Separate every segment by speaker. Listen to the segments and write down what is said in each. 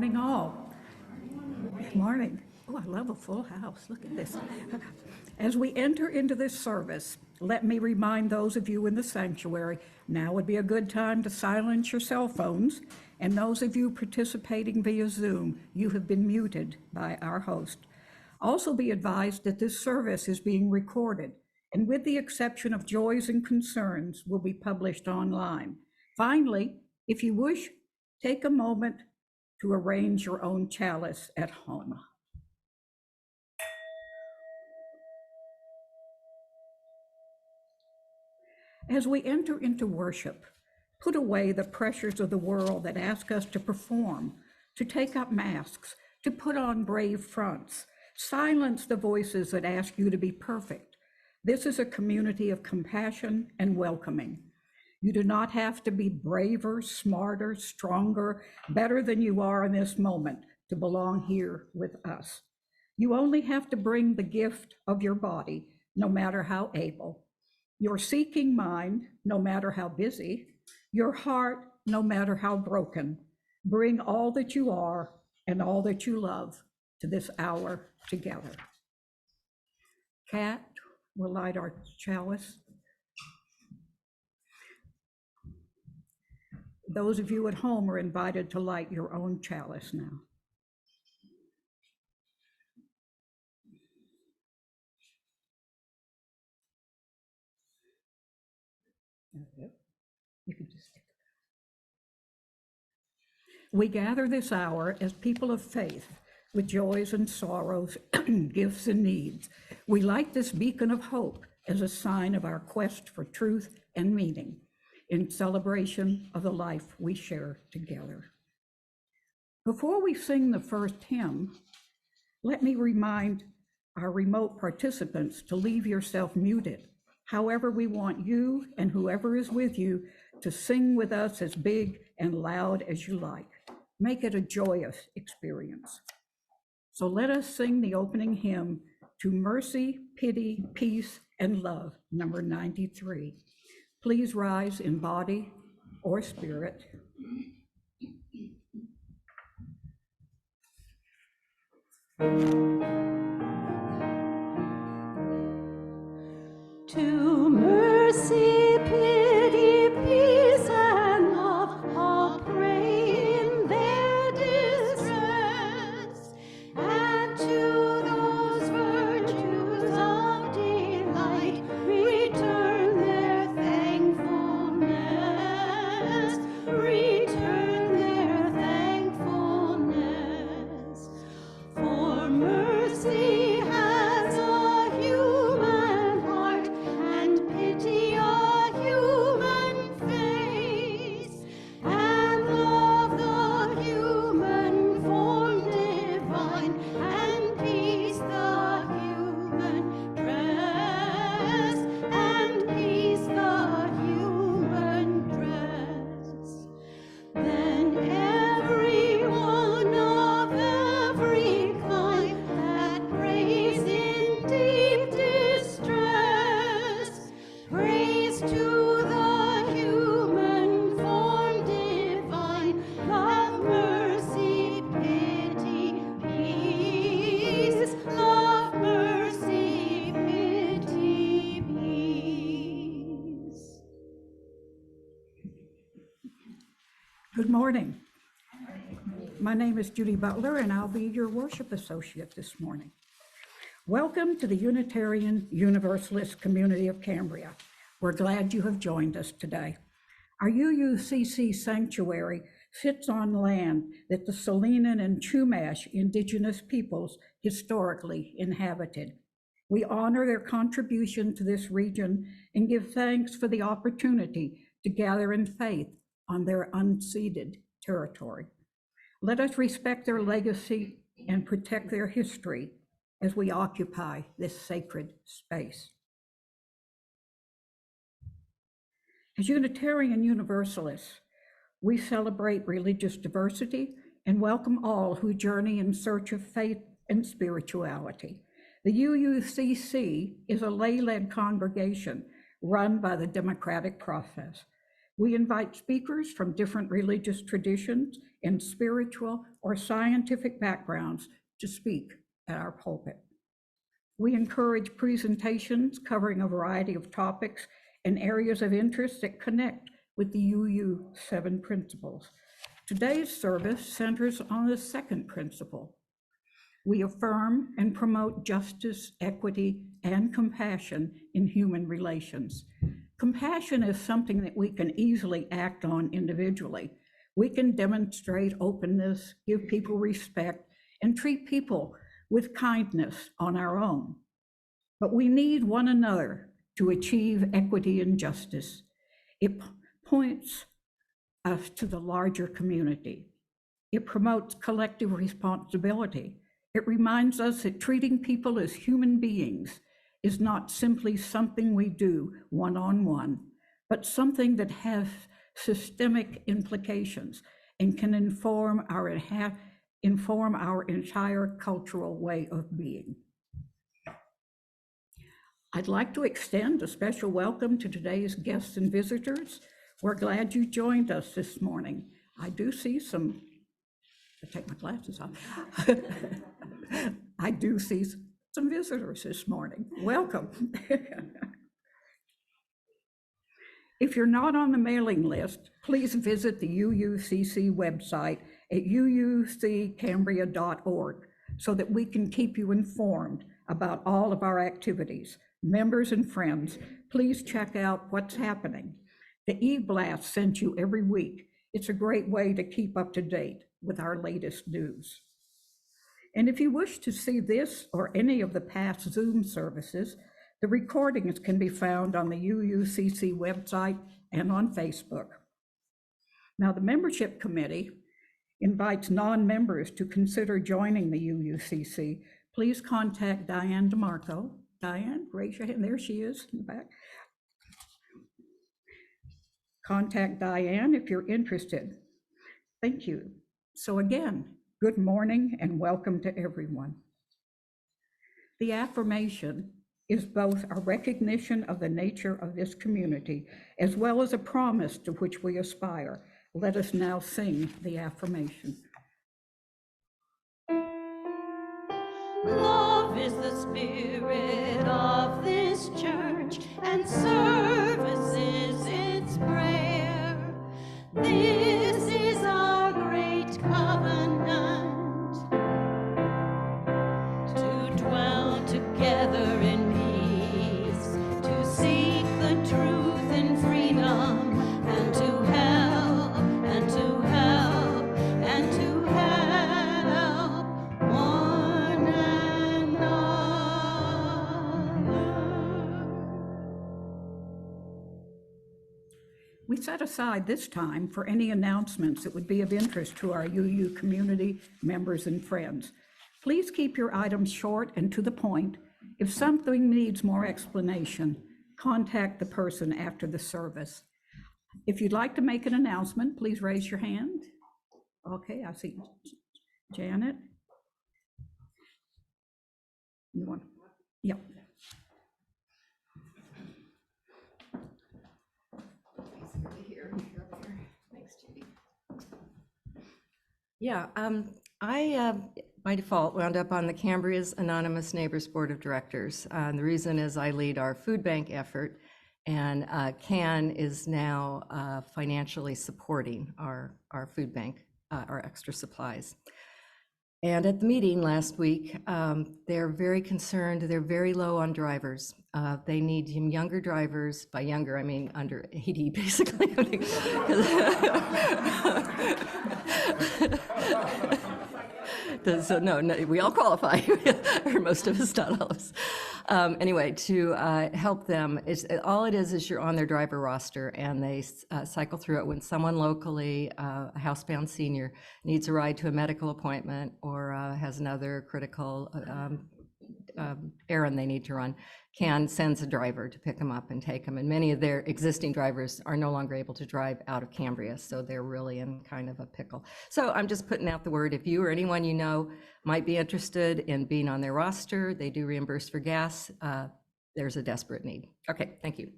Speaker 1: morning, all. Good morning. Oh, I love a full house. Look at this. As we enter into this service, let me remind those of you in the sanctuary, now would be a good time to silence your cell phones. And those of you participating via Zoom, you have been muted by our host. Also be advised that this service is being recorded, and with the exception of joys and concerns, will be published online. Finally, if you wish, take a moment to arrange your own chalice at home. As we enter into worship, put away the pressures of the world that ask us to perform, to take up masks, to put on brave fronts. Silence the voices that ask you to be perfect. This is a community of compassion and welcoming. You do not have to be braver, smarter, stronger, better than you are in this moment to belong here with us. You only have to bring the gift of your body, no matter how able, your seeking mind, no matter how busy, your heart, no matter how broken. Bring all that you are and all that you love to this hour together. Kat will light our chalice. Those of you at home are invited to light your own chalice now. You can just stick it. We gather this hour as people of faith with joys and sorrows, gifts and needs. We light this beacon of hope as a sign of our quest for truth and meaning in celebration of the life we share together. Before we sing the first hymn, let me remind our remote participants to leave yourself muted. However, we want you and whoever is with you to sing with us as big and loud as you like. Make it a joyous experience. So let us sing the opening hymn, To Mercy, Pity, Peace, and Love, number 93. Please rise in body or spirit.
Speaker 2: To mercy, pity, peace, and love, all pray in their distress, and to those virtues of delight return their thankfulness, return their thankfulness. For mercy has a human heart, and pity a human face, and love the human form divine, and peace the human dress, and peace the human dress. Then everyone of every kind that prays in deep distress, praise to the human form divine, love, mercy, pity, peace, love, mercy, pity, peace.
Speaker 1: Good morning. My name is Judy Butler, and I'll be your worship associate this morning. Welcome to the Unitarian Universalist community of Cambria. We're glad you have joined us today. Our UUCC sanctuary sits on land that the Salinan and Chumash indigenous peoples historically inhabited. We honor their contribution to this region and give thanks for the opportunity to gather in faith on their unceded territory. Let us respect their legacy and protect their history as we occupy this sacred space. As Unitarian Universalists, we celebrate religious diversity and welcome all who journey in search of faith and spirituality. The UUCC is a lay-led congregation run by the democratic process. We invite speakers from different religious traditions and spiritual or scientific backgrounds to speak at our pulpit. We encourage presentations covering a variety of topics and areas of interest that connect with the UU 7 principles. Today's service centers on the second principle. We affirm and promote justice, equity, and compassion in human relations. Compassion is something that we can easily act on individually. We can demonstrate openness, give people respect, and treat people with kindness on our own. But we need one another to achieve equity and justice. It points us to the larger community. It promotes collective responsibility. It reminds us that treating people as human beings is not simply something we do one-on-one, but something that has systemic implications and can inform our entire cultural way of being. I'd like to extend a special welcome to today's guests and visitors. We're glad you joined us this morning. I do see some, I take my glasses off. I do see some visitors this morning. Welcome. If you're not on the mailing list, please visit the UUCC website at uuccambria.org so that we can keep you informed about all of our activities. Members and friends, please check out what's happening. The e-blast sent you every week. It's a great way to keep up to date with our latest news. And if you wish to see this or any of the past Zoom services, the recordings can be found on the UUCC website and on Facebook. Now, the membership committee invites non-members to consider joining the UUCC. Please contact Diane DeMarco. Diane, raise your hand. There she is in the back. Contact Diane if you're interested. Thank you. So again, good morning and welcome to everyone. The affirmation is both a recognition of the nature of this community as well as a promise to which we aspire. Let us now sing the affirmation.
Speaker 2: Love is the spirit of this church, and service is its prayer. This is our great covenant, to dwell together in peace, to seek the truth in freedom, and to help, and to help, and to help one another.
Speaker 1: We set aside this time for any announcements that would be of interest to our UU community members and friends. Please keep your items short and to the point. If something needs more explanation, contact the person after the service. If you'd like to make an announcement, please raise your hand. Okay, I see Janet. You want? Yep.
Speaker 3: Yeah, I, by default, wound up on the Cambria's Anonymous Neighbors Board of Directors. The reason is I lead our food bank effort, and CAN is now financially supporting our food bank, our extra supplies. And at the meeting last week, they're very concerned, they're very low on drivers. They need younger drivers. By younger, I mean under 80, basically. So no, we all qualify, or most of us, not all of us. Anyway, to help them, all it is you're on their driver roster, and they cycle through it when someone locally, a housebound senior, needs a ride to a medical appointment or has another critical errand they need to run. CAN sends a driver to pick them up and take them, and many of their existing drivers are no longer able to drive out of Cambria, so they're really in kind of a pickle. So I'm just putting out the word. If you or anyone you know might be interested in being on their roster, they do reimburse for gas. There's a desperate need. Okay, thank you.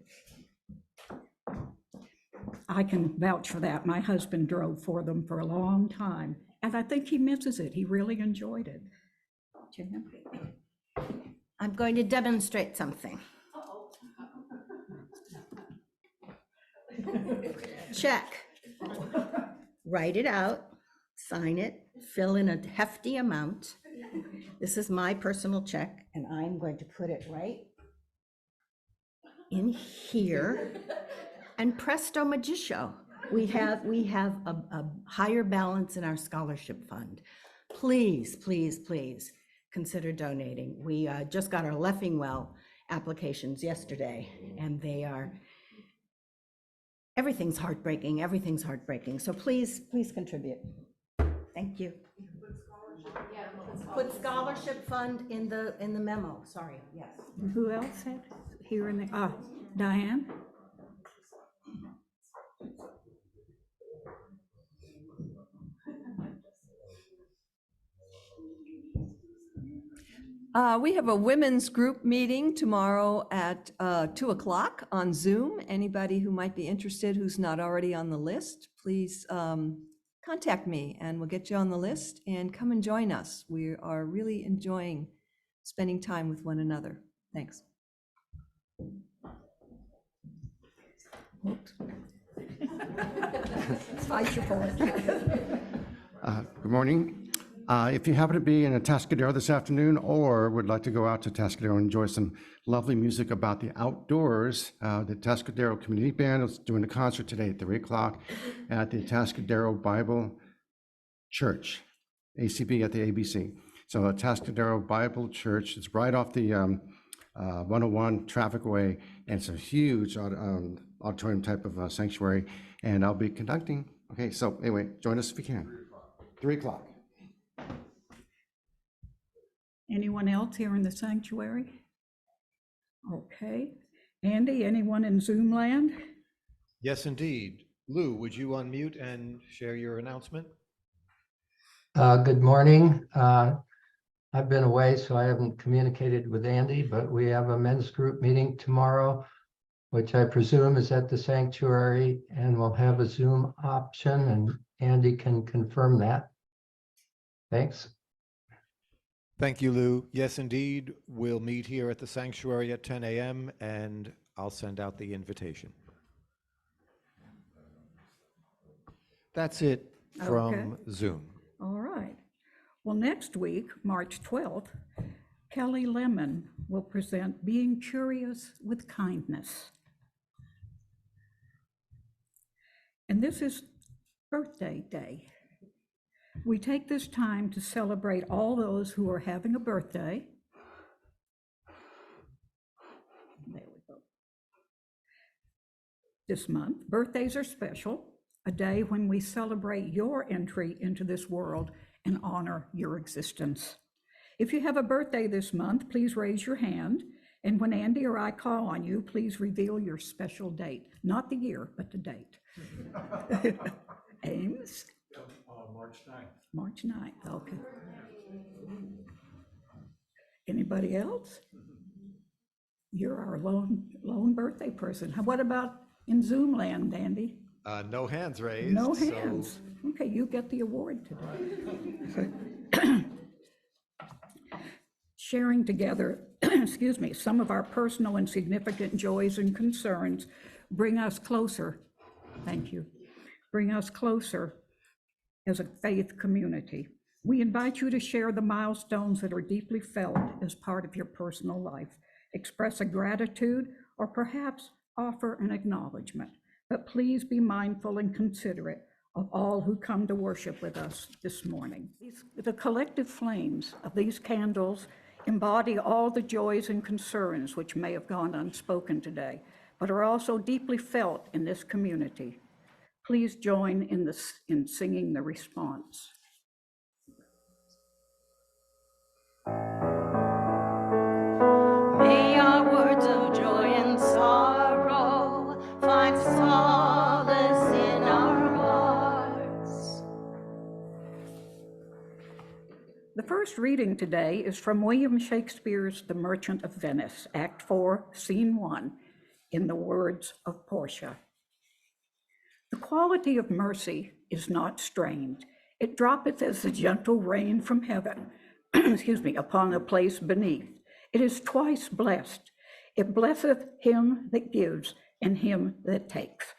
Speaker 1: I can vouch for that. My husband drove for them for a long time, and I think he misses it. He really enjoyed it. Jan?
Speaker 2: I'm going to demonstrate something. Check. Write it out, sign it, fill in a hefty amount. This is my personal check, and I'm going to put it right in here. And presto magicio, we have a higher balance in our scholarship fund. Please, please, please consider donating. We just got our Leffingwell applications yesterday, and they are, everything's heartbreaking, everything's heartbreaking. So please, please contribute. Thank you. Put scholarship fund in the memo, sorry, yes.
Speaker 1: Who else had here in the, Diane?
Speaker 4: We have a women's group meeting tomorrow at 2 o'clock on Zoom. Anybody who might be interested who's not already on the list, please contact me and we'll get you on the list and come and join us. We are really enjoying spending time with one another. Thanks.
Speaker 1: Oops. Fight your point.
Speaker 5: Good morning. If you happen to be in Atascadero this afternoon or would like to go out to Atascadero and enjoy some lovely music about the outdoors, the Atascadero Community Band is doing a concert today at 3 o'clock at the Atascadero Bible Church, ACB at the ABC. So Atascadero Bible Church, it's right off the 101 traffic way, and it's a huge auditorium type of sanctuary, and I'll be conducting. Okay, so anyway, join us if you can. 3 o'clock.
Speaker 1: Anyone else here in the sanctuary? Okay. Andy, anyone in Zoom land?
Speaker 6: Yes, indeed. Lou, would you unmute and share your announcement?
Speaker 7: Good morning. I've been away, so I haven't communicated with Andy, but we have a men's group meeting tomorrow, which I presume is at the sanctuary, and we'll have a Zoom option, and Andy can confirm that. Thanks.
Speaker 6: Thank you, Lou. Yes, indeed. We'll meet here at the sanctuary at 10 a.m. and I'll send out the invitation. That's it from Zoom.
Speaker 1: All right. Well, next week, March 12th, Kelly Lemon will present Being Curious with Kindness. And this is birthday day. We take this time to celebrate all those who are having a birthday. There we go. This month, birthdays are special, a day when we celebrate your entry into this world and honor your existence. If you have a birthday this month, please raise your hand. And when Andy or I call on you, please reveal your special date, not the year, but the date. Ames?
Speaker 8: March 9th.
Speaker 1: March 9th, okay. Anybody else? You're our lone birthday person. What about in Zoom land, Andy?
Speaker 6: No hands raised.
Speaker 1: No
Speaker 6: so-
Speaker 1: hands. Okay, you get the award today. Sharing together, excuse me, some of our personal and significant joys and concerns bring us closer. Thank you. Bring us closer as a faith community. We invite you to share the milestones that are deeply felt as part of your personal life. Express a gratitude or perhaps offer an acknowledgement. But please be mindful and considerate of all who come to worship with us this morning. The collective flames of these candles embody all the joys and concerns which may have gone unspoken today, but are also deeply felt in this community. Please join in singing the response.
Speaker 2: May our words of joy and sorrow find solace in our hearts.
Speaker 1: The first reading today is from William Shakespeare's The Merchant of Venice, Act 4, Scene 1, in the words of Portia. quality of mercy is not strained. It droppeth as the gentle rain from heaven, excuse me, upon the place beneath. It is twice blessed. It blesseth him that gives and him that takes.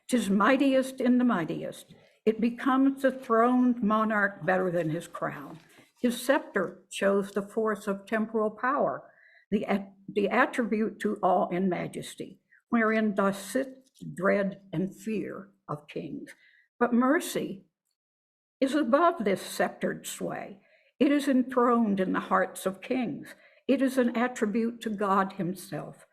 Speaker 1: 'Tis mightiest in the mightiest. It becomes the throned monarch better than his crown. His scepter shows the force of temporal power, the attribute to awe and majesty, wherein doth sit dread and fear of kings. But mercy is above this sceptered sway. It is enthroned in the hearts of kings. It is an attribute to God himself.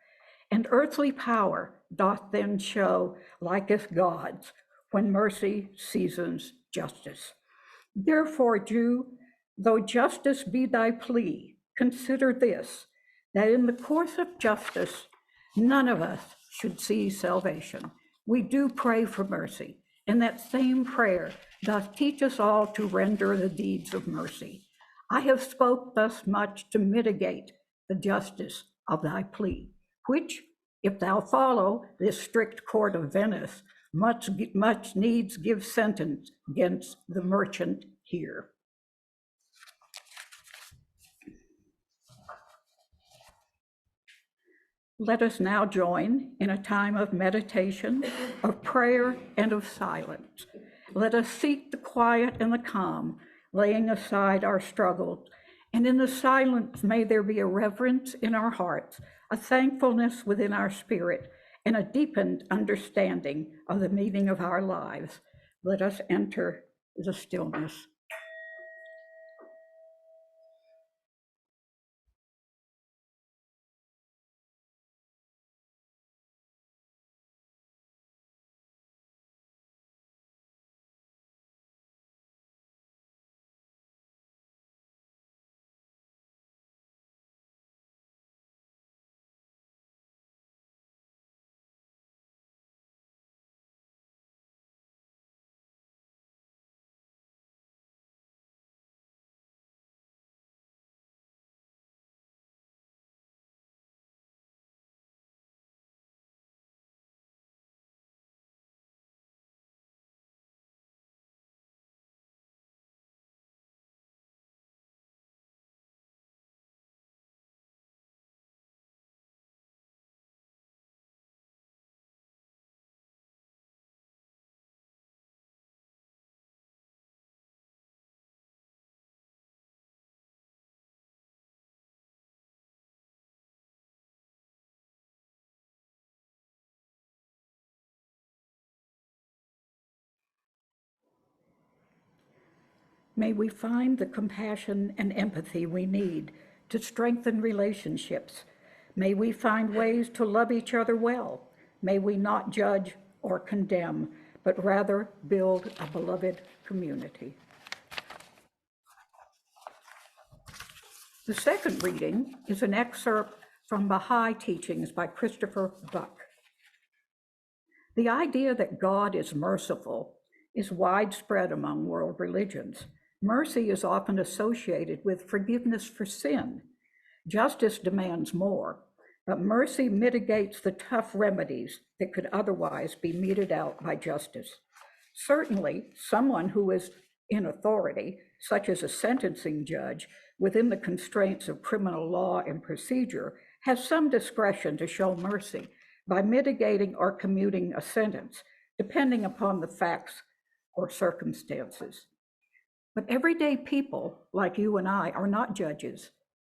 Speaker 1: And earthly power doth then show liketh God's, when mercy seasons justice. Therefore, Jew, though justice be thy plea, consider this, that in the course of justice, none of us should see salvation. We do pray for mercy, and that same prayer doth teach us all to render the deeds of mercy. I have spoke thus much to mitigate the justice of thy plea, which, if thou follow this strict court of Venice, much needs give sentence against the merchant here. Let us now join in a time of meditation, of prayer, and of silence. Let us seek the quiet and the calm, laying aside our struggles. And in the silence, may there be a reverence in our hearts, a thankfulness within our spirit, and a deepened understanding of the meaning of our lives. Let us enter the stillness. May we find the compassion and empathy we need to strengthen relationships. May we find ways to love each other well. May we not judge or condemn, but rather build a beloved community. The second reading is an excerpt from Baha'i Teachings by Christopher Buck. The idea that God is merciful is widespread among world religions. Mercy is often associated with forgiveness for sin. Justice demands more, but mercy mitigates the tough remedies that could otherwise be meted out by justice. Certainly, someone who is in authority, such as a sentencing judge, within the constraints of criminal law and procedure, has some discretion to show mercy by mitigating or commuting a sentence, depending upon the facts or circumstances. But everyday people, like you and I, are not judges.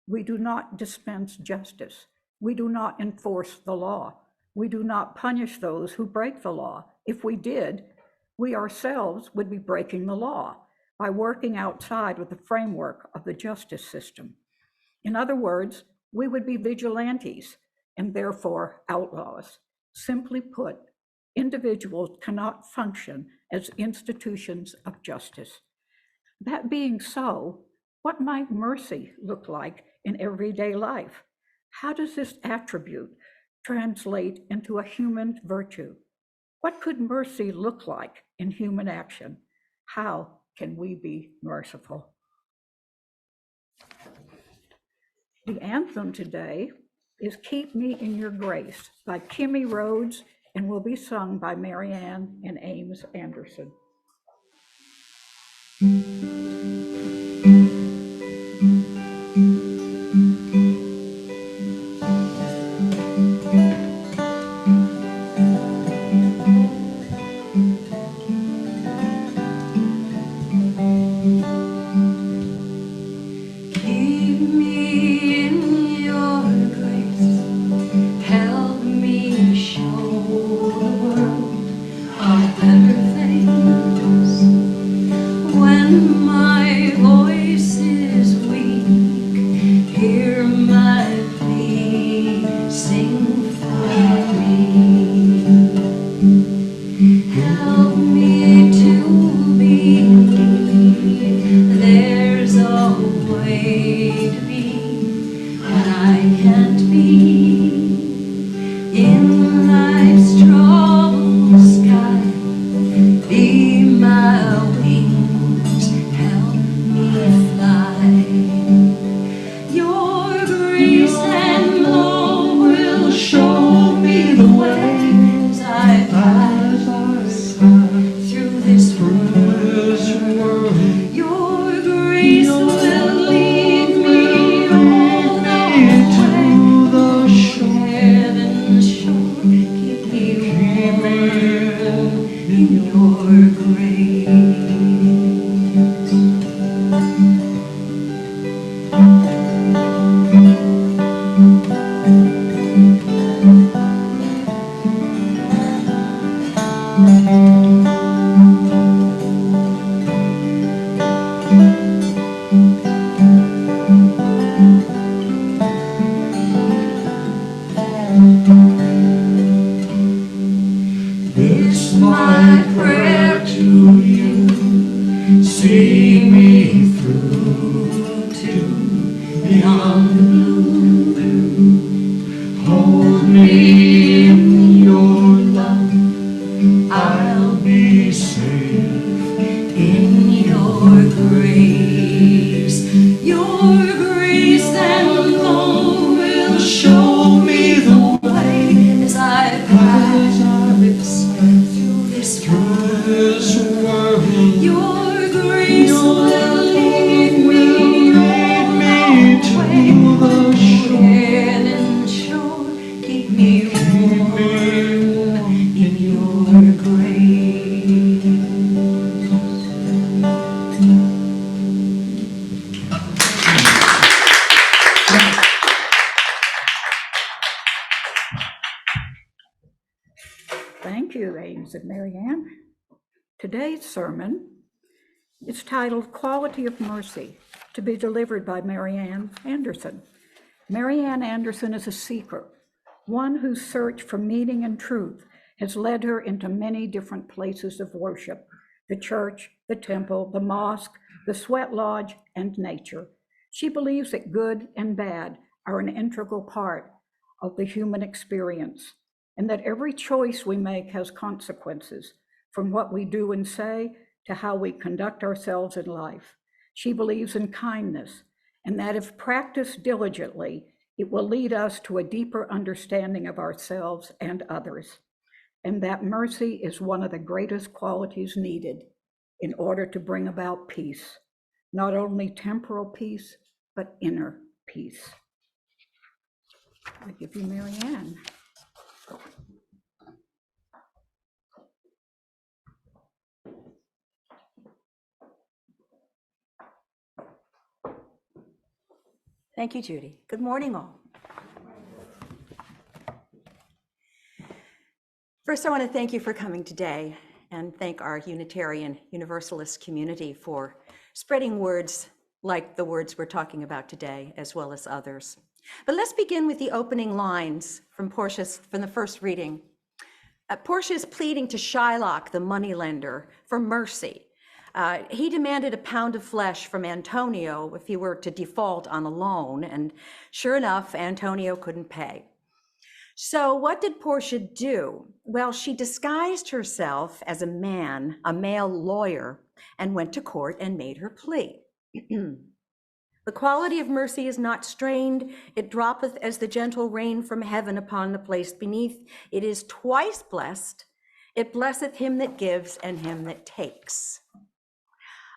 Speaker 1: We do not dispense justice. We do not enforce the law. We do not punish those who break the law. If we did, we ourselves would be breaking the law by working outside of the framework of the justice system. In other words, we would be vigilantes and therefore outlaws. Simply put, individuals cannot function as institutions of justice. That being so, what might mercy look like in everyday life? How does this attribute translate into a human virtue? What could mercy look like in human action? How can we be merciful? The anthem today is Keep Me in Your Grace by Kimmy Rhodes and will be sung by Mary Ann and Ames Anderson.
Speaker 8: Keep me in your grace, help me show the world of better things. When my voice is weak, hear my plea, sing for me. Help me to believe there's a way to be what I can't be. In life's troubled sky, be my wings, help me fly. Your grace and love will show me the way as I pass through this world. Your grace will lead me all the way to heaven's shore. Keep me warm in your grace. This my prayer to you, see me through to beyond the blue. Hold me in your love, I'll be safe in your grace. Your grace and love will show me the way as I pass through this world. Your grace will lead me all the way to heaven's shore. Keep me warm in your grace.
Speaker 1: Thank you, Ames and Mary Ann. Today's sermon is titled Quality of Mercy, to be delivered by Mary Ann Anderson. Mary Ann Anderson is a seeker, one whose search for meaning and truth has led her into many different places of worship: the church, the temple, the mosque, the sweat lodge, and nature. She believes that good and bad are an integral part of the human experience, and that every choice we make has consequences, from what we do and say to how we conduct ourselves in life. She believes in kindness, and that if practiced diligently, it will lead us to a deeper understanding of ourselves and others, and that mercy is one of the greatest qualities needed in order to bring about peace, not only temporal peace, but inner peace. I give you Mary Ann.
Speaker 9: Thank you, Judy. Good morning, all. First, I want to thank you for coming today and thank our Unitarian Universalist community for spreading words like the words we're talking about today, as well as others. But let's begin with the opening lines from the first reading. Portia is pleading to Shylock, the moneylender, for mercy. He demanded a pound of flesh from Antonio if he were to default on a loan, and sure enough, Antonio couldn't pay. So what did Portia do? Well, she disguised herself as a male lawyer, and went to court and made her plea. The quality of mercy is not strained. It droppeth as the gentle rain from heaven upon the place beneath. It is twice blessed. It blesseth him that gives and him that takes.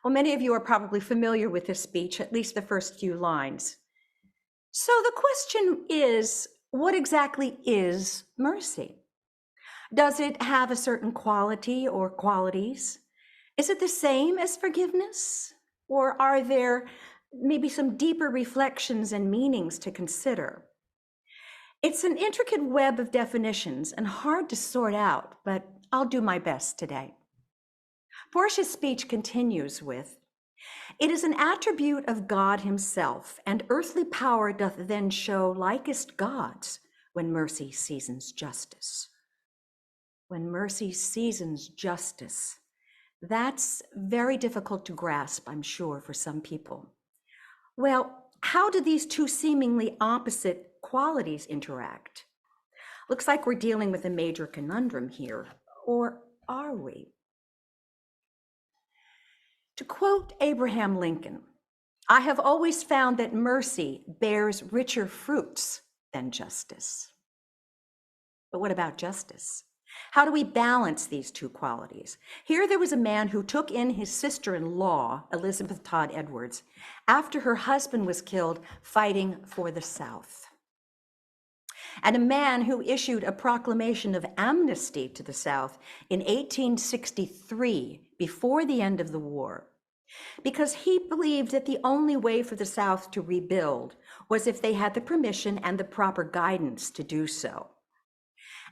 Speaker 9: Well, many of you are probably familiar with this speech, at least the first few lines. So the question is, what exactly is mercy? Does it have a certain quality or qualities? Is it the same as forgiveness? Or are there maybe some deeper reflections and meanings to consider? It's an intricate web of definitions and hard to sort out, but I'll do my best today. Portia's speech continues with, "It is an attribute of God himself, and earthly power doth then show likest God's when mercy seasons justice." When mercy seasons justice, that's very difficult to grasp, I'm sure, for some people. Well, how do these two seemingly opposite qualities interact? Looks like we're dealing with a major conundrum here, or are we? To quote Abraham Lincoln, "I have always found that mercy bears richer fruits than justice." But what about justice? How do we balance these two qualities? Here there was a man who took in his sister-in-law, Elizabeth Todd Edwards, after her husband was killed fighting for the South. And a man who issued a proclamation of amnesty to the South in 1863, before the end of the war, because he believed that the only way for the South to rebuild was if they had the permission and the proper guidance to do so.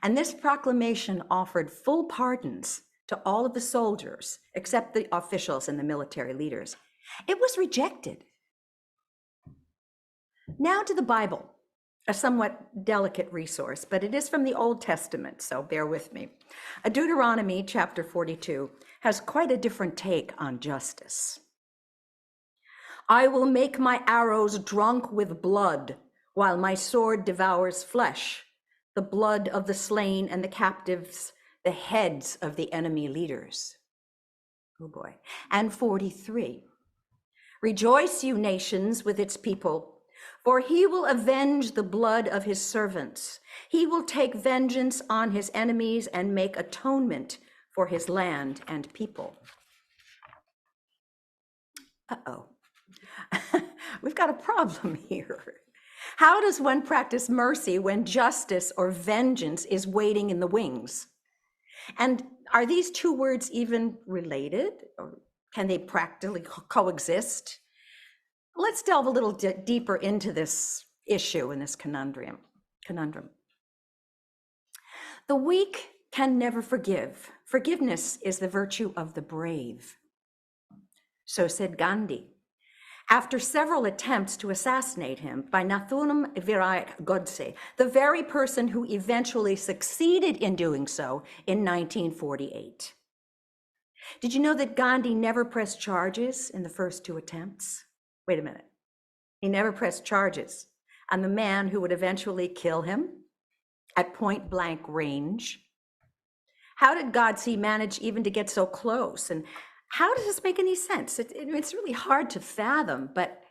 Speaker 9: And this proclamation offered full pardons to all of the soldiers, except the officials and the military leaders. It was rejected. Now to the Bible, a somewhat delicate resource, but it is from the Old Testament, so bear with me. Deuteronomy chapter 42 has quite a different take on justice. "I will make my arrows drunk with blood, while my sword devours flesh, the blood of the slain and the captives, the heads of the enemy leaders." Oh boy. And 43, "Rejoice, you nations, with its people, for he will avenge the blood of his servants. He will take vengeance on his enemies and make atonement for his land and people." Uh-oh. We've got a problem here. How does one practice mercy when justice or vengeance is waiting in the wings? And are these two words even related, or can they practically coexist? Let's delve a little deeper into this issue and this conundrum. The weak can never forgive. Forgiveness is the virtue of the brave. So said Gandhi, after several attempts to assassinate him by Nathuram Virayak Godse, the very person who eventually succeeded in doing so in 1948. Did you know that Gandhi never pressed charges in the first two attempts? Wait a minute. He never pressed charges on the man who would eventually kill him at point blank range. How did Godse manage even to get so close? And how does this make any sense? It's really hard to fathom, but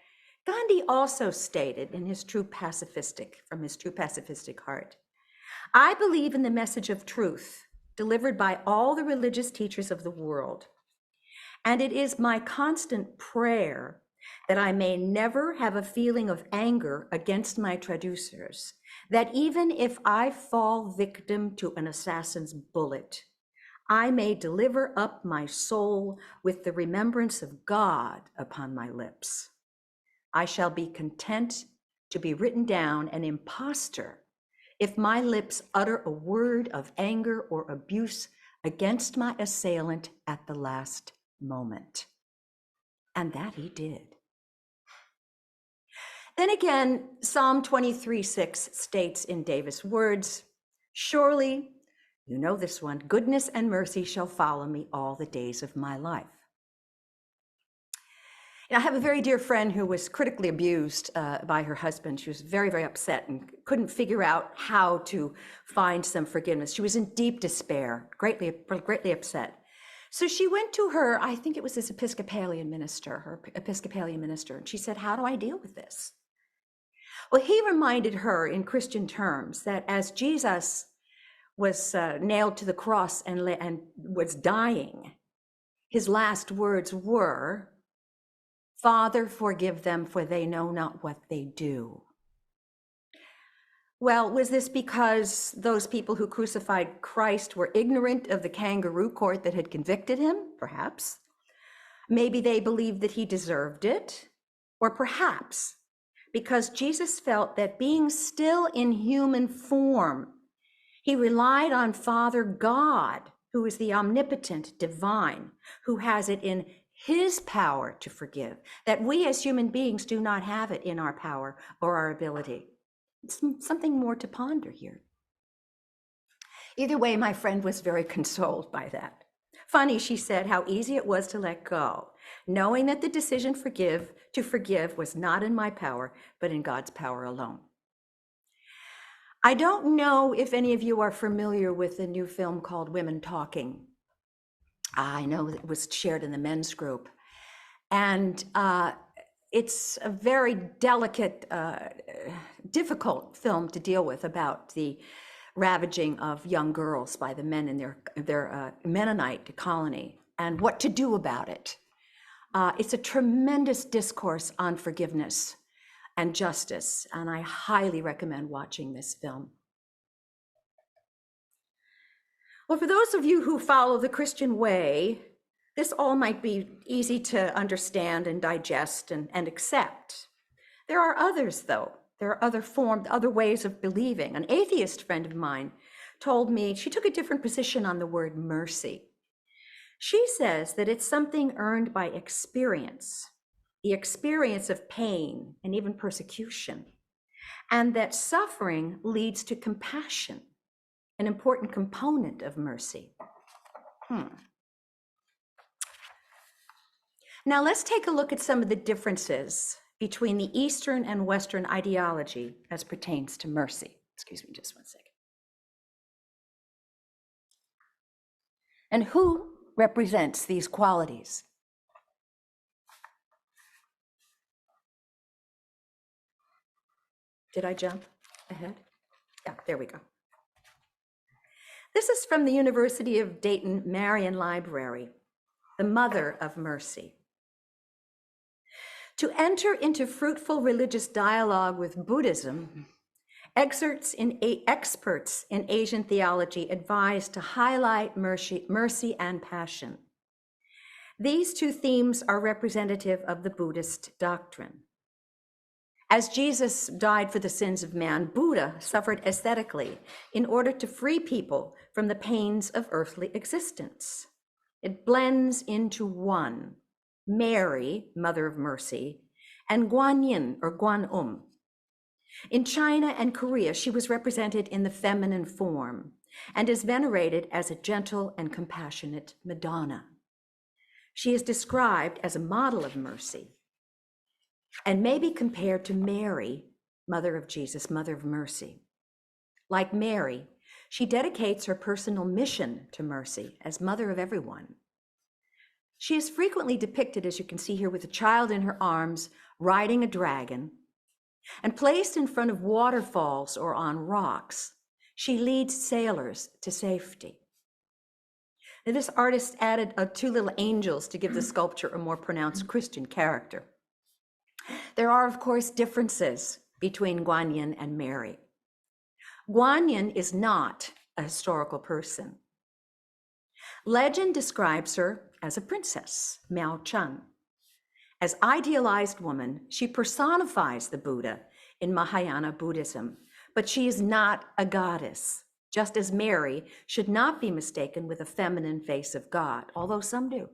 Speaker 9: Gandhi also stated from his true pacifistic heart, "I believe in the message of truth delivered by all the religious teachers of the world, and it is my constant prayer that I may never have a feeling of anger against my traducers, that even if I fall victim to an assassin's bullet, I may deliver up my soul with the remembrance of God upon my lips. I shall be content to be written down an impostor if my lips utter a word of anger or abuse against my assailant at the last moment." And that he did. Then again, Psalm 23:6 states in David's words, "Surely, you know this one, goodness and mercy shall follow me all the days of my life." And I have a very dear friend who was critically abused by her husband. She was very, very upset and couldn't figure out how to find some forgiveness. She was in deep despair, greatly upset. So she went to her, I think it was this Episcopalian minister, and she said, how do I deal with this? Well, he reminded her in Christian terms that as Jesus was nailed to the cross and was dying, his last words were, Father, forgive them, for they know not what they do. Well, was this because those people who crucified Christ were ignorant of the kangaroo court that had convicted him? Perhaps. Maybe they believed that he deserved it. Or perhaps because Jesus felt that being still in human form, he relied on Father God, who is the omnipotent divine, who has it in his power to forgive, that we as human beings do not have it in our power or our ability. It's something more to ponder here. Either way, my friend was very consoled by that. Funny, she said, how easy it was to let go, knowing that the decision to forgive was not in my power, but in God's power alone. I don't know if any of you are familiar with the new film called Women Talking. I know it was shared in the men's group. And it's a very delicate, difficult film to deal with about the ravaging of young girls by the men in their Mennonite colony and what to do about it. It's a tremendous discourse on forgiveness and justice, and I highly recommend watching this film. Well, for those of you who follow the Christian way, this all might be easy to understand and digest and accept. There are others, though. There are other ways of believing. An atheist friend of mine told me she took a different position on the word mercy. She says that it's something earned by experience, the experience of pain and even persecution, and that suffering leads to compassion, an important component of mercy. Now let's take a look at some of the differences between the Eastern and Western ideology as pertains to mercy. Excuse me just one second. And who represents these qualities? Did I jump ahead? Yeah, there we go. This is from the University of Dayton Marian Library, the Mother of Mercy. To enter into fruitful religious dialogue with Buddhism, experts in Asian theology advise to highlight mercy and passion. These two themes are representative of the Buddhist doctrine. As Jesus died for the sins of man, Buddha suffered ascetically in order to free people from the pains of earthly existence. It blends into one, Mary, Mother of Mercy, and Guanyin, or Guan'um. In China and Korea, she was represented in the feminine form and is venerated as a gentle and compassionate Madonna. She is described as a model of mercy and may be compared to Mary, Mother of Jesus, Mother of Mercy. Like Mary, she dedicates her personal mission to mercy as Mother of everyone. She is frequently depicted, as you can see here, with a child in her arms, riding a dragon, and placed in front of waterfalls or on rocks. She leads sailors to safety. Now, this artist added two little angels to give the sculpture a more pronounced Christian character. There are, of course, differences between Guanyin and Mary. Guanyin is not a historical person. Legend describes her as a princess, Miao Chun. As idealized woman, she personifies the Buddha in Mahayana Buddhism, but she is not a goddess, just as Mary should not be mistaken with a feminine face of God, although some do.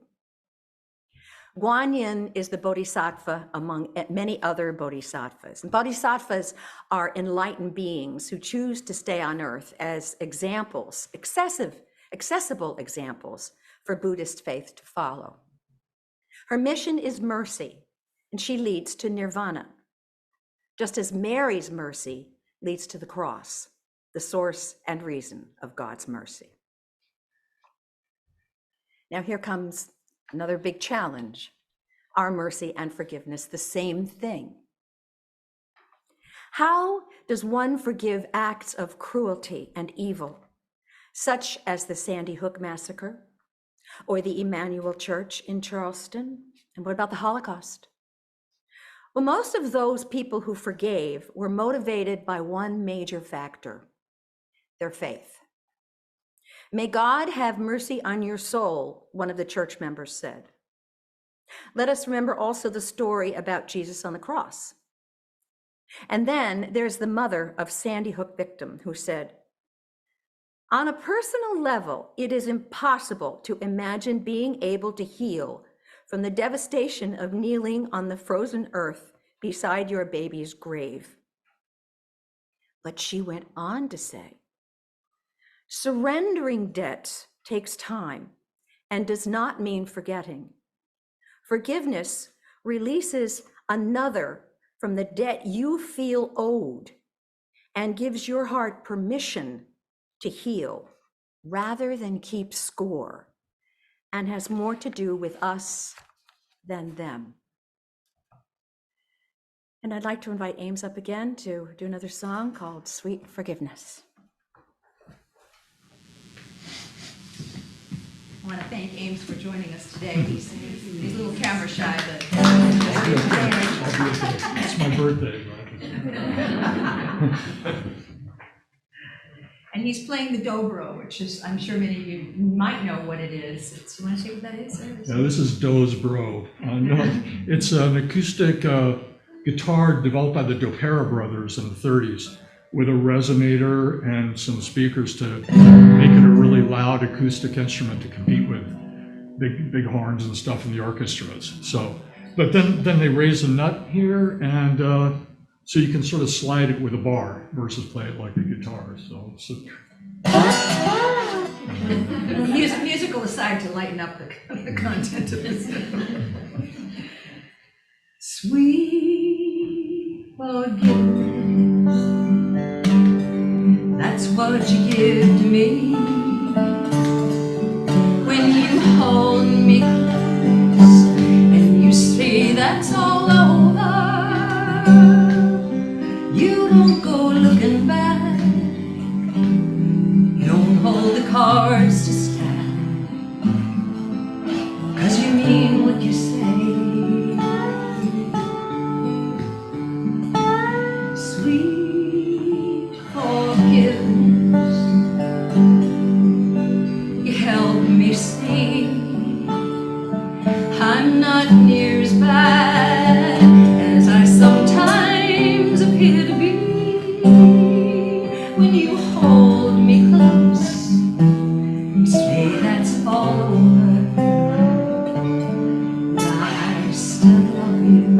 Speaker 9: Guanyin is the bodhisattva among many other bodhisattvas. And bodhisattvas are enlightened beings who choose to stay on earth as examples, accessible examples for Buddhist faith to follow. Her mission is mercy, and she leads to nirvana, just as Mary's mercy leads to the cross, the source and reason of God's mercy. Now here comes another big challenge. Are mercy and forgiveness the same thing? How does one forgive acts of cruelty and evil, such as the Sandy Hook Massacre or the Emmanuel Church in Charleston? And what about the Holocaust? Well, most of those people who forgave were motivated by one major factor, their faith. May God have mercy on your soul, one of the church members said. Let us remember also the story about Jesus on the cross. And then there's the mother of Sandy Hook victim who said, on a personal level, it is impossible to imagine being able to heal from the devastation of kneeling on the frozen earth beside your baby's grave. But she went on to say, surrendering debt takes time and does not mean forgetting. Forgiveness releases another from the debt you feel owed and gives your heart permission to heal rather than keep score, and has more to do with us than them. And I'd like to invite Ames up again to do another song called Sweet Forgiveness.
Speaker 8: I want to thank Ames for joining us today. He's a little camera shy, but
Speaker 10: It's my birthday.
Speaker 8: and he's playing the dobro, which is, I'm sure many of you might know what it is. You want to say what that is?
Speaker 10: Yeah, this is Doe's Bro. No, it's an acoustic guitar developed by the Dopera brothers in the 30s with a resonator and some speakers to make it a really loud acoustic instrument to compete with big horns and stuff in the orchestras. So, but then they raise a nut here, and so you can sort of slide it with a bar versus play it like a guitar. So it's
Speaker 8: Musical aside to lighten up the content of this. Sweet forgiveness, that's what you give to me when you hold me close and you say that's all over. You don't go looking back, you don't hold the cards to stack, 'cause you mean what you say. Sweet forgiveness, you help me see I'm not near as bad as I sometimes appear to be. When you hold me close, you say that's all over, I still love you.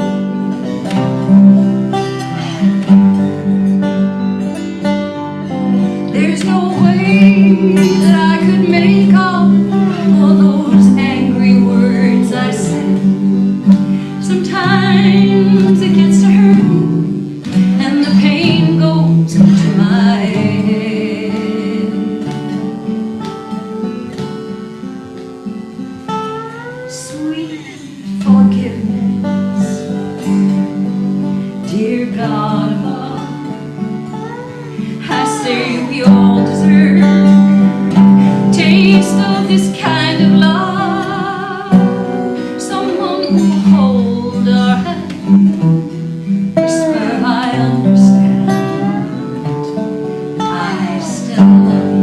Speaker 8: There's no way that I could make up for those angry words I said. Sometimes it gets to hurt and the pain goes into my head. Sweet forgiveness, dear God above, I say we all deserve taste of this kind of love. Someone who will hold our hand, whisper I understand, I still love you.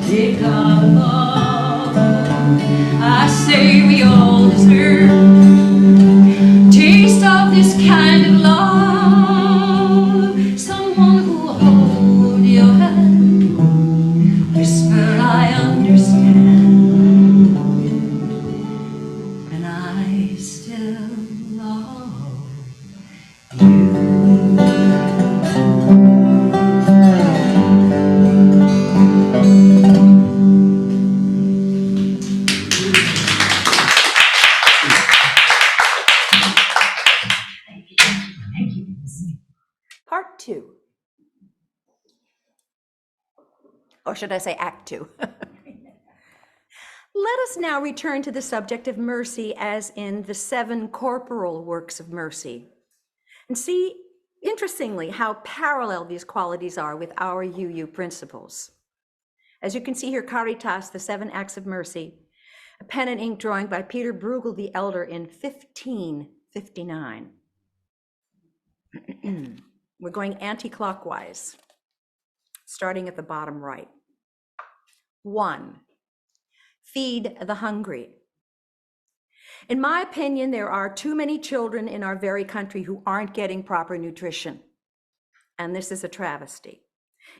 Speaker 8: Take our love, I say we all deserve. Taste of this kind of love, someone who will hold your hand, whisper I understand, and I still love you.
Speaker 9: Part two. Or should I say act two? Let us now return to the subject of mercy as in the 7 corporal works of mercy, and see, interestingly, how parallel these qualities are with our UU principles. As you can see here, Caritas, the 7 acts of mercy, a pen and ink drawing by Peter Bruegel the Elder in 1559. We're going anti-clockwise, starting at the bottom right. 1, feed the hungry. In my opinion, there are too many children in our very country who aren't getting proper nutrition, and this is a travesty.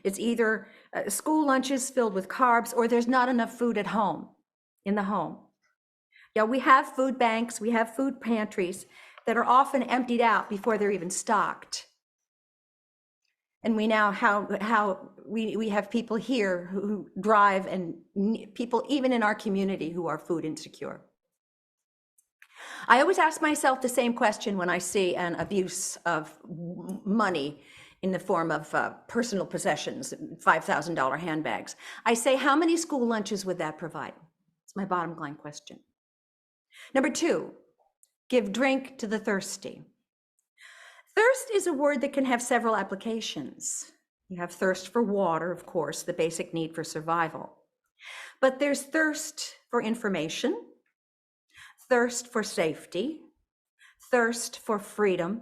Speaker 9: It's either school lunches filled with carbs, or there's not enough food at home, in the home. Yeah, we have food banks, we have food pantries that are often emptied out before they're even stocked. And we now we have people here who drive, and people even in our community who are food insecure. I always ask myself the same question when I see an abuse of money in the form of personal possessions, $5,000 handbags. I say, how many school lunches would that provide? It's my bottom line question. Number 2, give drink to the thirsty. Thirst is a word that can have several applications. You have thirst for water, of course, the basic need for survival. But there's thirst for information, thirst for safety, thirst for freedom.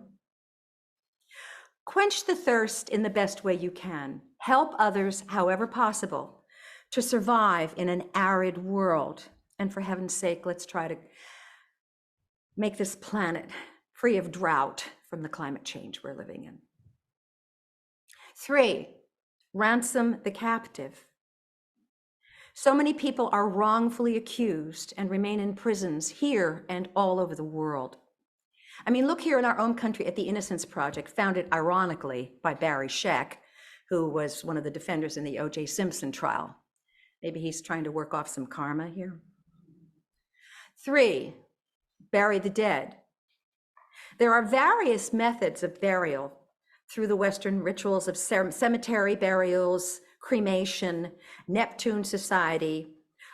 Speaker 9: Quench the thirst in the best way you can. Help others, however possible, to survive in an arid world. And for heaven's sake, let's try to make this planet free of drought from the climate change we're living in. 3, ransom the captive. So many people are wrongfully accused and remain in prisons here and all over the world. I mean, look here in our own country at the Innocence Project, founded ironically by Barry Scheck, who was one of the defenders in the O.J. Simpson trial. Maybe he's trying to work off some karma here. 3, bury the dead. There are various methods of burial through the Western rituals of cemetery burials, cremation, Neptune society,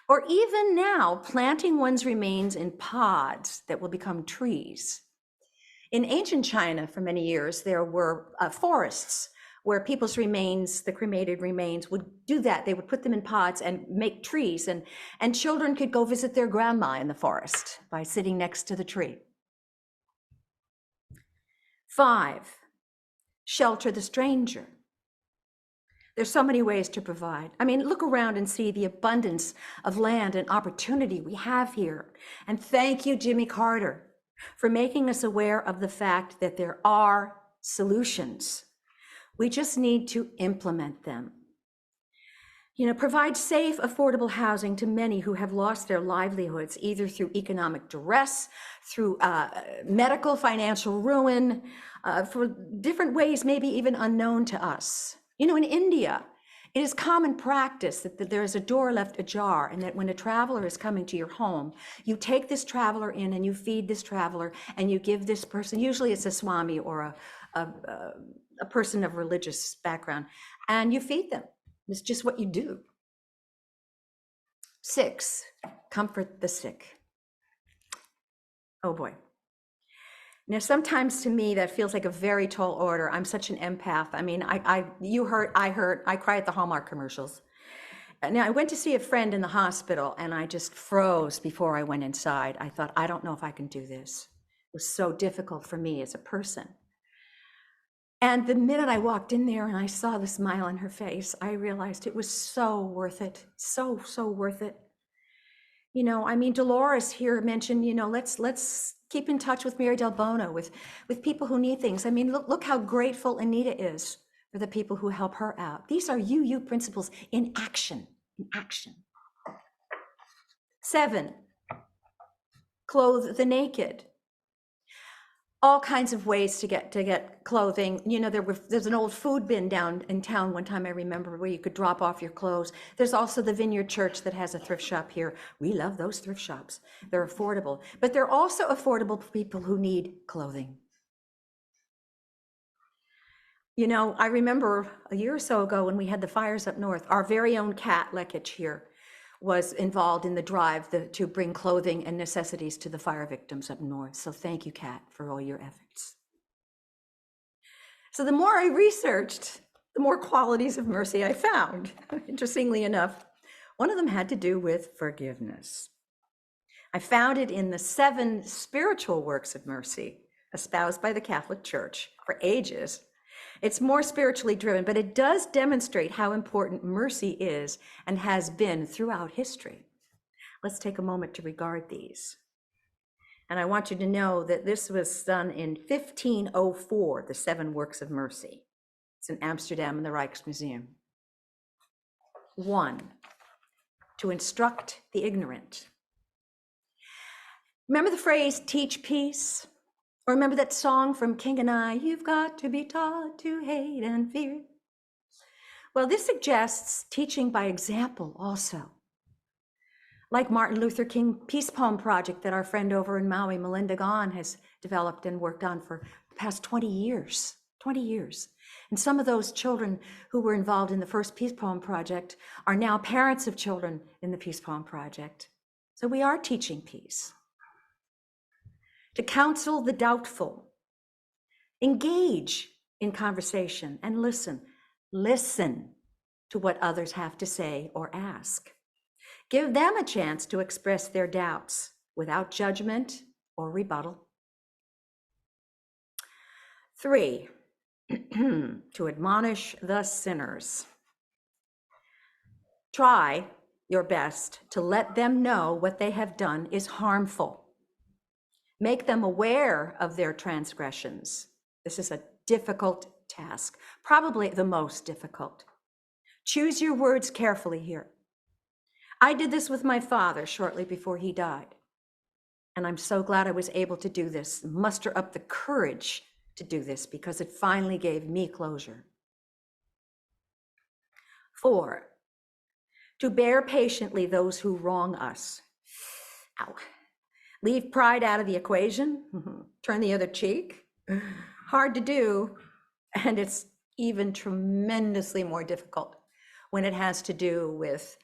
Speaker 9: or even now planting one's remains in pods that will become trees. In ancient China, for many years, there were forests where people's remains, the cremated remains, would do that. They would put them in pods and make trees, and children could go visit their grandma in the forest by sitting next to the tree. 5, shelter the stranger. There's so many ways to provide. I mean, look around and see the abundance of land and opportunity we have here. And thank you, Jimmy Carter, for making us aware of the fact that there are solutions. We just need to implement them. You know, provide safe, affordable housing to many who have lost their livelihoods, either through economic duress, through medical, financial ruin, for different ways, maybe even unknown to us. You know, in India, it is common practice that there is a door left ajar, and that when a traveler is coming to your home, you take this traveler in and you feed this traveler, and you give this person, usually it's a swami or a person of religious background, and you feed them. It's just what you do. 6, comfort the sick. Oh boy. Now, sometimes to me, that feels like a very tall order. I'm such an empath. I mean, you heard, I cry at the Hallmark commercials. Now, I went to see a friend in the hospital, and I just froze before I went inside. I thought, I don't know if I can do this. It was so difficult for me as a person. And the minute I walked in there and I saw the smile on her face, I realized it was so worth it, so, so worth it. You know, I mean, Dolores here mentioned, you know, let's keep in touch with Mary Del Bono, with people who need things. I mean, look how grateful Anita is for the people who help her out. These are UU principles in action, in action. 7, clothe the naked. All kinds of ways to get clothing. You know, there's an old food bin down in town one time, I remember, where you could drop off your clothes. There's also the Vineyard Church that has a thrift shop here. We love those thrift shops. They're affordable, but they're also affordable for people who need clothing. You know, I remember a year or so ago when we had the fires up north, our very own Kat Lekich here was involved in the drive to bring clothing and necessities to the fire victims up north. So thank you, Kat, for all your efforts. So the more I researched, the more qualities of mercy I found. Interestingly enough, one of them had to do with forgiveness. I found it in the 7 spiritual works of mercy espoused by the Catholic Church for ages. It's more spiritually driven, but it does demonstrate how important mercy is and has been throughout history. Let's take a moment to regard these. And I want you to know that this was done in 1504, the 7 works of mercy. It's in Amsterdam in the Rijksmuseum. 1, to instruct the ignorant. Remember the phrase, teach peace? Or remember that song from King and I, you've got to be taught to hate and fear. Well, this suggests teaching by example also. Like Martin Luther King Peace Poem Project that our friend over in Maui, Melinda Gahn, has developed and worked on for the past 20 years. 20 years. And some of those children who were involved in the first Peace Poem Project are now parents of children in the Peace Poem Project. So we are teaching peace. To counsel the doubtful, engage in conversation and listen. Listen to what others have to say or ask. Give them a chance to express their doubts without judgment or rebuttal. 3, to admonish the sinners. Try your best to let them know what they have done is harmful. Make them aware of their transgressions. This is a difficult task, probably the most difficult. Choose your words carefully here. I did this with my father shortly before he died. And I'm so glad I was able to do this, muster up the courage to do this because it finally gave me closure. 4, to bear patiently those who wrong us. Ow. Leave pride out of the equation, turn the other cheek. Hard to do, and it's even tremendously more difficult when it has to do with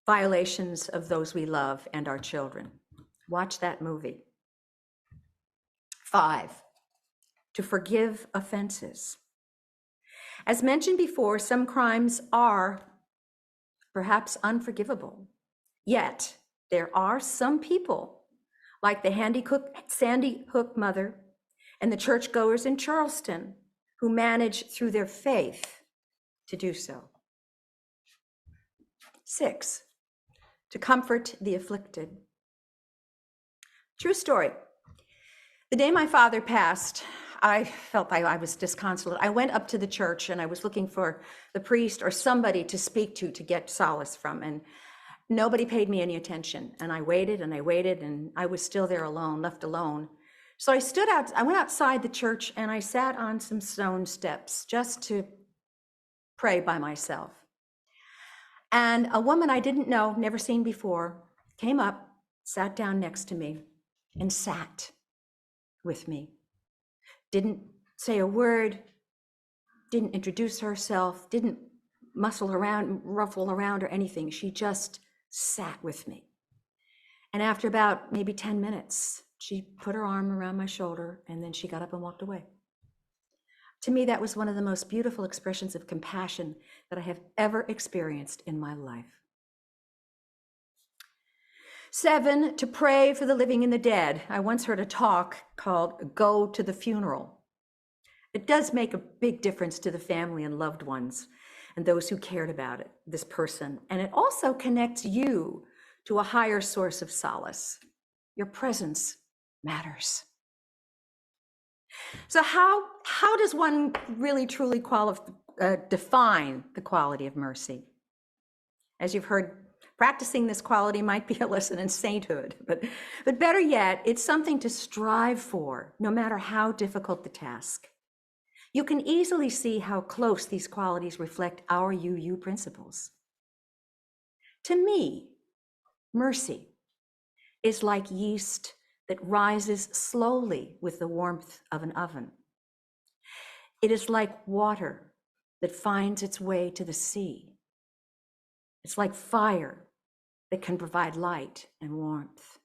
Speaker 9: violations of those we love and our children. Watch that movie. 5, to forgive offenses. As mentioned before, some crimes are perhaps unforgivable, yet there are some people like the Sandy Hook mother and the churchgoers in Charleston who manage through their faith to do so. 6, to comfort the afflicted. True story. The day my father passed, I felt I was disconsolate. I went up to the church and I was looking for the priest or somebody to speak to get solace from, and nobody paid me any attention. And I waited and I was still there alone, left alone. So I went outside the church and I sat on some stone steps just to pray by myself. And a woman I didn't know, never seen before, came up, sat down next to me and sat with me. Didn't say a word, didn't introduce herself, didn't ruffle around or anything. She just sat with me. And after about maybe 10 minutes, she put her arm around my shoulder and then she got up and walked away. To me, that was one of the most beautiful expressions of compassion that I have ever experienced in my life. 7, to pray for the living and the dead. I once heard a talk called Go to the Funeral. It does make a big difference to the family and loved ones and those who cared about it, this person. And it also connects you to a higher source of solace. Your presence matters. So how does one really truly define the quality of mercy? As you've heard, practicing this quality might be a lesson in sainthood, but better yet, it's something to strive for, no matter how difficult the task. You can easily see how close these qualities reflect our UU principles. To me, mercy is like yeast that rises slowly with the warmth of an oven. It is like water that finds its way to the sea. It's like fire that can provide light and warmth.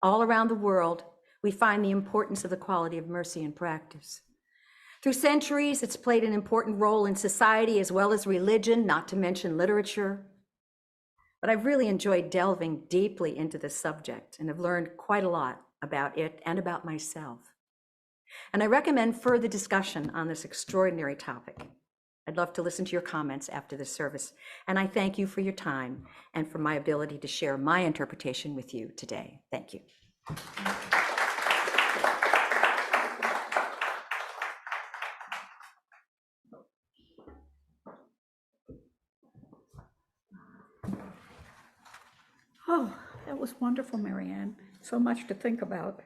Speaker 9: All around the world, we find the importance of the quality of mercy in practice. Through centuries, it's played an important role in society as well as religion, not to mention literature. But I've really enjoyed delving deeply into this subject and have learned quite a lot about it and about myself. And I recommend further discussion on this extraordinary topic. I'd love to listen to your comments after this service, and I thank you for your time and for my ability to share my interpretation with you today. Thank you.
Speaker 1: Oh, that was wonderful, Marianne. So much to think about.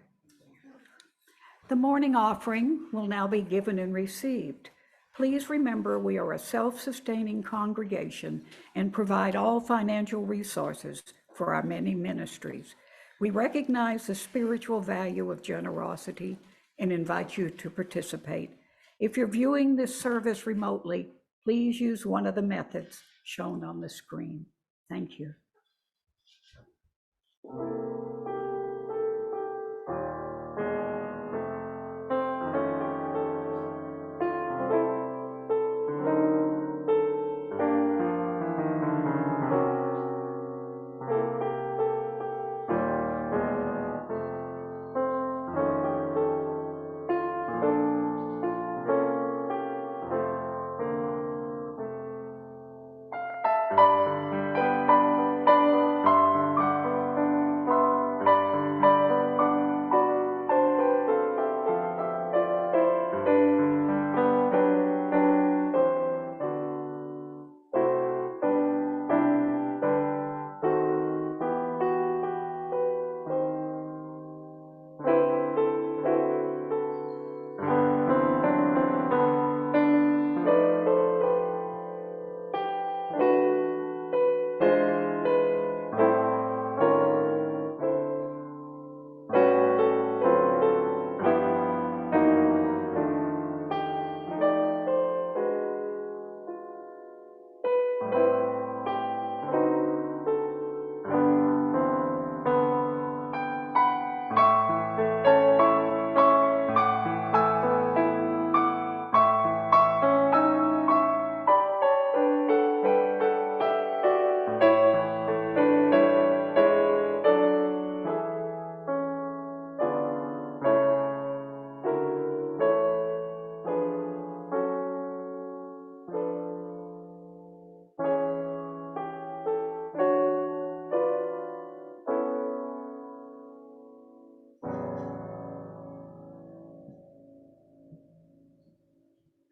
Speaker 1: The morning offering will now be given and received. Please remember we are a self-sustaining congregation and provide all financial resources for our many ministries. We recognize the spiritual value of generosity and invite you to participate. If you're viewing this service remotely, please use one of the methods shown on the screen. Thank you.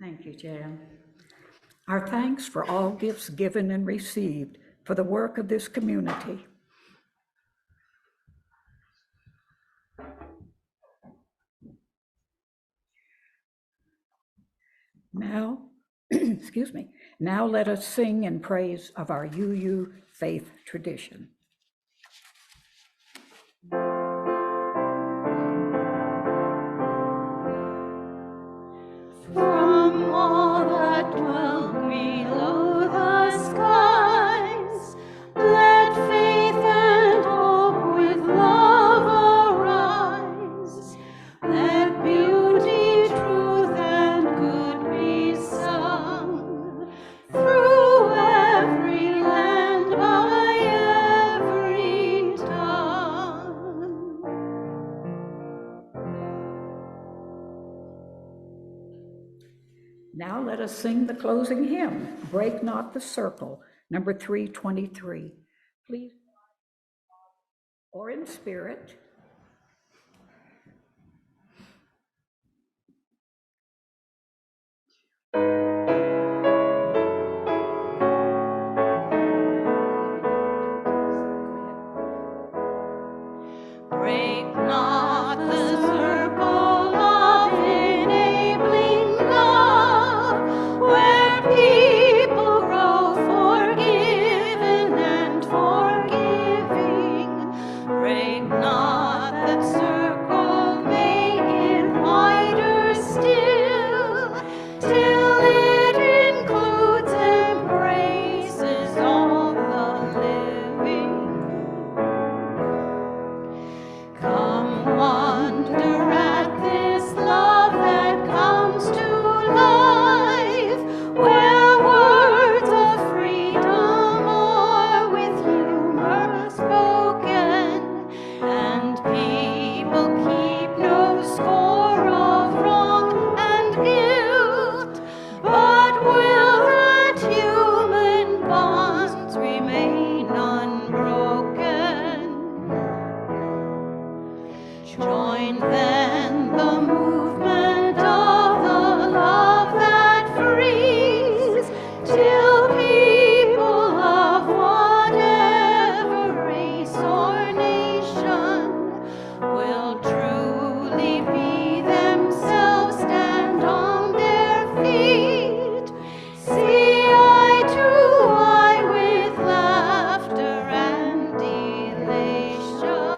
Speaker 1: Thank you, Jan. Our thanks for all gifts given and received for the work of this community. Now, excuse me, now let us sing in praise of our UU faith tradition.
Speaker 8: From all that dwell below the skies, let faith and hope with love arise. Let beauty, truth, and good be sung through every land by
Speaker 1: Now let us sing the closing hymn, Break Not the Circle, number 323. Please, or in spirit.
Speaker 8: Break not the circle of enabling love, where people grow forgiven and forgiving. Break not that circle, make it wider still, till it includes and embraces all the living. Come wonder at this love that comes to life, where words of freedom are with humor spoken, and people keep no score of wrong and guilt, but will that human bonds remain unbroken. Join then the movement of the love that frees, till people of whatever race or nation will truly be themselves, stand on their feet, see eye to eye with laughter and elation.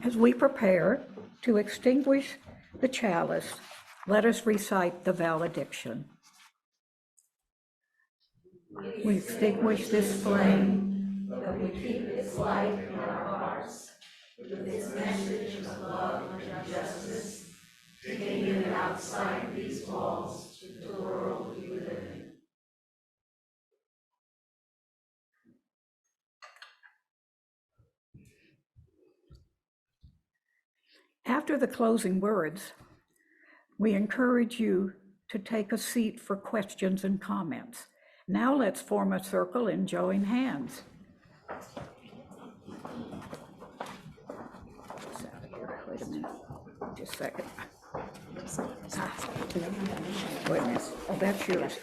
Speaker 1: As we prepare to extinguish the chalice, let us recite the valediction. We extinguish this flame, but we keep its light in our hearts, with its message of love and justice, taking it outside these walls to the world we live in. After the closing words, we encourage you to take a seat for questions and comments. Now let's form a circle and join hands. Wait a minute, just a second. Wait a minute, oh, that's yours.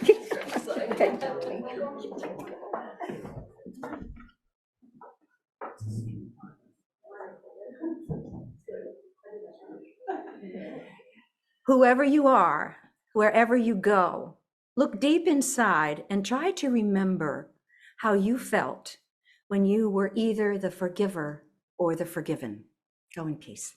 Speaker 9: Whoever you are, wherever you go, look deep inside and try to remember how you felt when you were either the forgiver or the forgiven. Go in peace.